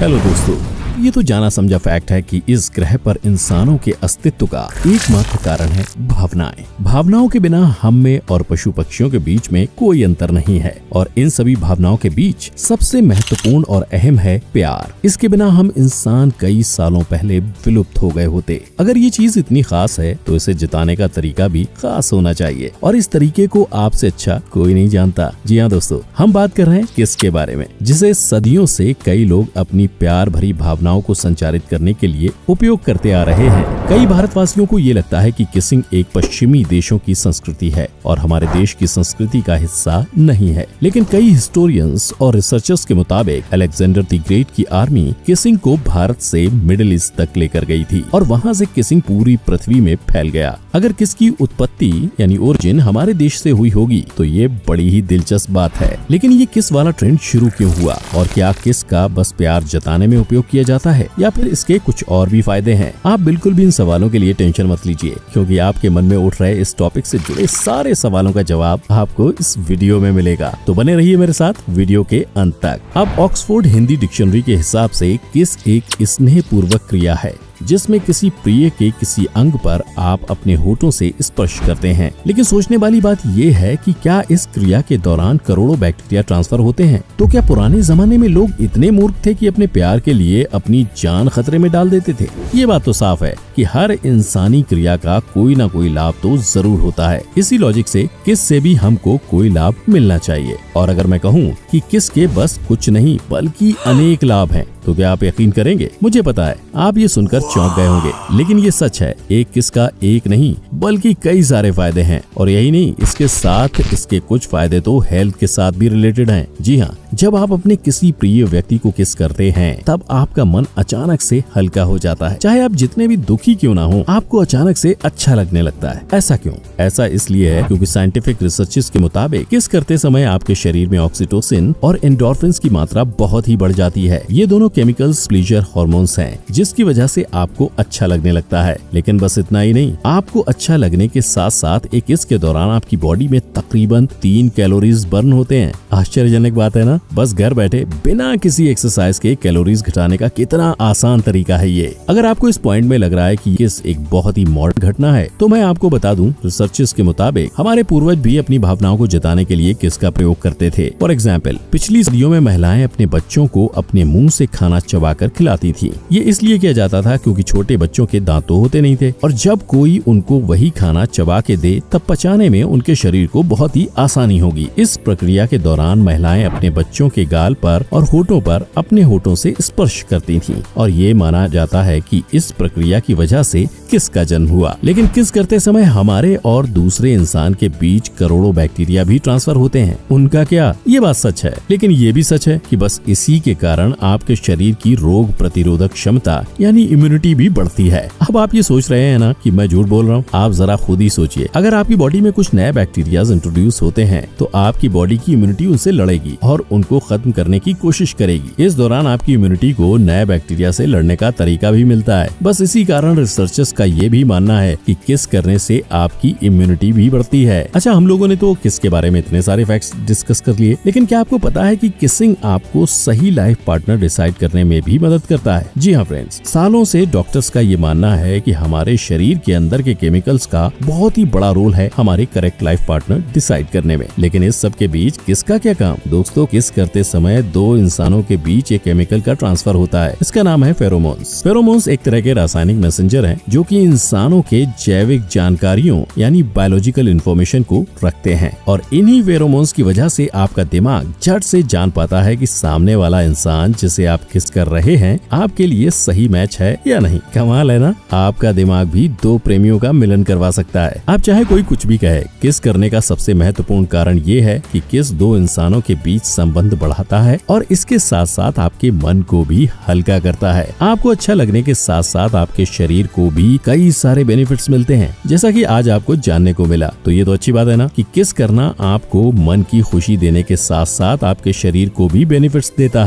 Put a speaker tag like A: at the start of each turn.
A: Hello दोस्तों, ये तो जाना समझा फैक्ट है कि इस ग्रह पर इंसानों के अस्तित्व का एकमात्र कारण है भावनाएं। भावनाओं के बिना हम में और पशु पक्षियों के बीच में कोई अंतर नहीं है और इन सभी भावनाओं के बीच सबसे महत्वपूर्ण और अहम है प्यार। इसके बिना हम इंसान कई सालों पहले विलुप्त हो गए होते। अगर ये चीज इतनी खास है तो इसे जताने का तरीका भी खास होना चाहिए और इस तरीके को आपसे अच्छा कोई नहीं जानता। जी हाँ दोस्तों, हम बात कर रहे हैं किस के बारे में, जिसे सदियों से कई लोग अपनी प्यार भरी भावनाओं को संचारित करने के लिए उपयोग करते आ रहे हैं। कई भारतवासियों को ये लगता है कि किसिंग एक पश्चिमी देशों की संस्कृति है और हमारे देश की संस्कृति का हिस्सा नहीं है, लेकिन कई हिस्टोरियंस और रिसर्चर्स के मुताबिक अलेक्जेंडर द ग्रेट की आर्मी किसिंग को भारत से मिडिल ईस्ट तक लेकर गई थी और वहाँ से किसिंग पूरी पृथ्वी में फैल गया। अगर किसकी उत्पत्ति यानी ओरिजिन हमारे देश से हुई होगी तो ये बड़ी ही दिलचस्प बात है, लेकिन ये किस वाला ट्रेंड शुरू क्यों हुआ और क्या किस का बस प्यार जताने में उपयोग किया जाता है या फिर इसके कुछ और भी फायदे हैं? आप बिल्कुल भी इन सवालों के लिए टेंशन मत लीजिए, क्योंकि आपके मन में उठ रहे इस टॉपिक से जुड़े सारे सवालों का जवाब आपको इस वीडियो में मिलेगा। तो बने रहिए मेरे साथ वीडियो के अंत तक। अब ऑक्सफोर्ड हिंदी डिक्शनरी के हिसाब से किस एक स्नेहपूर्वक क्रिया है जिसमें किसी प्रिय के किसी अंग पर आप अपने होठों से स्पर्श करते हैं। लेकिन सोचने वाली बात यह है कि क्या इस क्रिया के दौरान करोड़ों बैक्टीरिया ट्रांसफर होते हैं? तो क्या पुराने जमाने में लोग इतने मूर्ख थे कि अपने प्यार के लिए अपनी जान खतरे में डाल देते थे? ये बात तो साफ है कि हर इंसानी क्रिया का कोई ना कोई लाभ तो जरूर होता है। इसी लॉजिक से किस से भी हमको कोई लाभ मिलना चाहिए। और अगर मैं कहूँ कि किस के बस कुछ नहीं बल्कि अनेक लाभ हैं, तो क्या आप यकीन करेंगे? मुझे पता है आप ये सुनकर चौंक गए होंगे, लेकिन ये सच है। एक किस का एक नहीं बल्कि कई सारे फायदे हैं और यही नहीं, इसके साथ इसके कुछ फायदे तो हेल्थ के साथ भी रिलेटेड हैं। जी हाँ, जब आप अपने किसी प्रिय व्यक्ति को किस करते हैं तब आपका मन अचानक से हल्का हो जाता है। चाहे आप जितने भी दुखी क्यों ना हो, आपको अचानक से अच्छा लगने लगता है। ऐसा क्यों? ऐसा इसलिए है क्योंकि साइंटिफिक रिसर्चेस के मुताबिक किस करते समय आपके शरीर में ऑक्सीटोसिन और एंडोर्फिन्स की मात्रा बहुत ही बढ़ जाती है। ये दोनों केमिकल्स प्लेजर हार्मोन्स हैं, जिसकी वजह से आपको अच्छा लगने लगता है। लेकिन बस इतना ही नहीं, आपको अच्छा लगने के साथ साथ एक किस के दौरान आपकी बॉडी में तकरीबन 3 कैलोरीज बर्न होते हैं। आश्चर्यजनक बात है ना? बस घर बैठे बिना किसी एक्सरसाइज के कैलोरीज घटाने का कितना आसान तरीका है ये। अगर आपको इस पॉइंट में लग रहा है कि किस एक बहुत ही मॉडर्न घटना है, तो मैं आपको बता दूं, रिसर्चेस के मुताबिक हमारे पूर्वज भी अपनी भावनाओं को जताने के लिए किस का प्रयोग करते थे। फॉर एग्जाम्पल, पिछली सदियों में महिलाएं अपने बच्चों को अपने मुंह से खाना चबाकर खिलाती थी। ये इसलिए किया जाता था क्योंकि छोटे बच्चों के दांत तो होते नहीं थे और जब कोई उनको वही खाना चबा के दे तब पचाने में उनके शरीर को बहुत ही आसानी होगी। इस प्रक्रिया के दौरान महिलाएं अपने बच्चों के गाल पर और होठों पर अपने होठों से स्पर्श करती थीं और ये माना जाता है कि इस प्रक्रिया की वजह से किस का जन्म हुआ। लेकिन किस करते समय हमारे और दूसरे इंसान के बीच करोड़ों बैक्टीरिया भी ट्रांसफर होते हैं। उनका क्या? ये बात सच है, लेकिन ये भी सच है कि बस इसी के कारण आपके शरीर की रोग प्रतिरोधक क्षमता यानी इम्यूनिटी भी बढ़ती है। अब आप ये सोच रहे हैं ना कि मैं झूठ बोल रहा हूँ? आप जरा खुद ही सोचिए, अगर आपकी बॉडी में कुछ नए बैक्टीरिया इंट्रोड्यूस होते हैं तो आपकी बॉडी की इम्यूनिटी उनसे लड़ेगी और उनको खत्म करने की कोशिश करेगी। इस दौरान आपकी इम्यूनिटी को नए बैक्टीरिया से लड़ने का तरीका भी मिलता है। बस इसी कारण रिसर्चर्स का ये भी मानना है कि किस करने से आपकी इम्यूनिटी भी बढ़ती है। अच्छा, हम लोगों ने तो किस के बारे में इतने सारे फैक्ट्स डिस्कस कर लिए, लेकिन क्या आपको पता है कि किसिंग आपको सही लाइफ पार्टनर डिसाइड करने में भी मदद करता है? जी हाँ फ्रेंड्स, सालों से डॉक्टर्स का ये मानना है कि हमारे शरीर के अंदर के केमिकल्स का बहुत ही बड़ा रोल है हमारे करेक्ट लाइफ पार्टनर डिसाइड करने में। लेकिन इस सब के बीच किसका क्या काम? दोस्तों, किस करते समय दो इंसानों के बीच एक केमिकल का ट्रांसफर होता है। इसका नाम है फेरोमोन्स। फेरोमोन्स एक तरह के रासायनिक मैसेंजर हैं जो कि इंसानों के जैविक जानकारियों यानी बायोलॉजिकल इंफॉर्मेशन को रखते हैं और इन्हीं फेरोमोन्स की वजह से आपका दिमाग झट से जान पाता है कि सामने वाला इंसान जिसे आप किस कर रहे हैं आपके लिए सही मैच है या नहीं। कमाल है ना? आपका दिमाग भी दो प्रेमियों का मिलन करवा सकता है। आप चाहे कोई कुछ भी कहे, किस करने का सबसे महत्वपूर्ण कारण ये है कि किस दो इंसानों के बीच संबंध बढ़ाता है और इसके साथ साथ आपके मन को भी हल्का करता है। आपको अच्छा लगने के साथ साथ आपके शरीर को भी कई सारे बेनिफिट्स मिलते हैं, जैसा कि आज आपको जानने को मिला। तो ये तो अच्छी बात है ना कि किस करना आपको मन की खुशी देने के साथ साथ आपके शरीर को भी बेनिफिट्स देता है।